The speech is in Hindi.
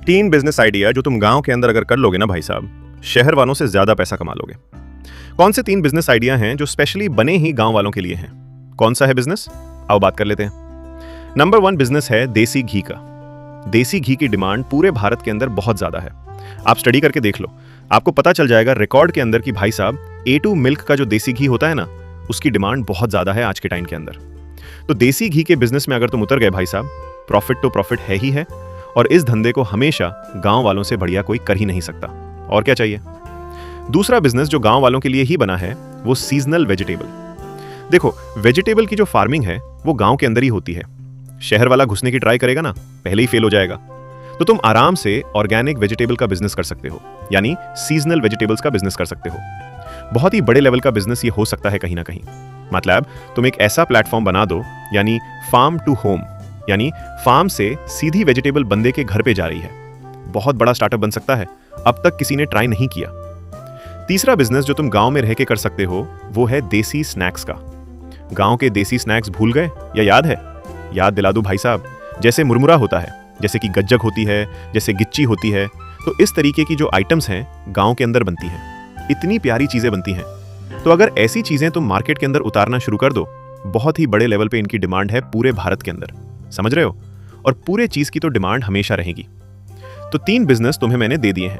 तीन बिजनेस आइडिया जो तुम गांव के अंदर अगर कर लोगे ना भाई साहब, शहर वालों से ज्यादा पैसा कमा लोगे। कौन से तीन बिजनेस आइडिया हैं जो स्पेशली बने ही गांव वालों के लिए हैं? कौन सा है बिजनेस? आओ बात कर लेते हैं। नंबर 1 बिजनेस है देसी घी का। देसी घी की डिमांड पूरे भारत के अंदर बहुत ज्यादा है। आप स्टडी करके देख लो, आपको पता चल जाएगा रिकॉर्ड के अंदर कि भाई साहब A2 मिल्क का जो देसी घी होता है ना, उसकी डिमांड बहुत ज्यादा है आज के टाइम के अंदर। तो देसी घी के बिजनेस में अगर तुम उतर गए भाई साहब, प्रॉफिट तो प्रॉफिट है ही है, और इस धंधे को हमेशा गांव वालों से बढ़िया कोई कर ही नहीं सकता। और क्या चाहिए? दूसरा बिजनेस जो गांव वालों के लिए ही बना है वो सीजनल वेजिटेबल। देखो, वेजिटेबल की जो फार्मिंग है वो गांव के अंदर ही होती है। शहर वाला घुसने की ट्राई करेगा ना, पहले ही फेल हो जाएगा। तो तुम आराम से ऑर्गेनिक वेजिटेबल का बिजनेस कर सकते हो, यानी सीजनल वेजिटेबल्स का बिजनेस कर सकते हो। बहुत ही बड़े लेवल का बिजनेस ये हो सकता है कहीं ना कहीं। मतलब तुम एक ऐसा प्लेटफॉर्म बना दो, यानी फार्म टू होम, यानी फार्म से सीधी वेजिटेबल बंदे के घर पे जा रही है। बहुत बड़ा स्टार्टअप बन सकता है, अब तक किसी ने ट्राई नहीं किया। तीसरा बिजनेस जो तुम गांव में रह के कर सकते हो वो है देसी स्नैक्स का। गांव के देसी स्नैक्स भूल गए या याद है? याद दिला दूं भाई साहब, जैसे मुरमुरा होता है, जैसे कि गज्जक होती है, जैसे गिच्ची होती है, तो इस तरीके की जो आइटम्स हैं गांव के अंदर बनती हैं। इतनी प्यारी चीजें बनती हैं। तो अगर ऐसी चीजें तुम मार्केट के अंदर उतारना शुरू कर दो, बहुत ही बड़े लेवल पे इनकी डिमांड है पूरे भारत के अंदर। समझ रहे हो? और पूरे चीज की तो डिमांड हमेशा रहेगी। तो 3 बिजनेस तुम्हें मैंने दे दिए हैं।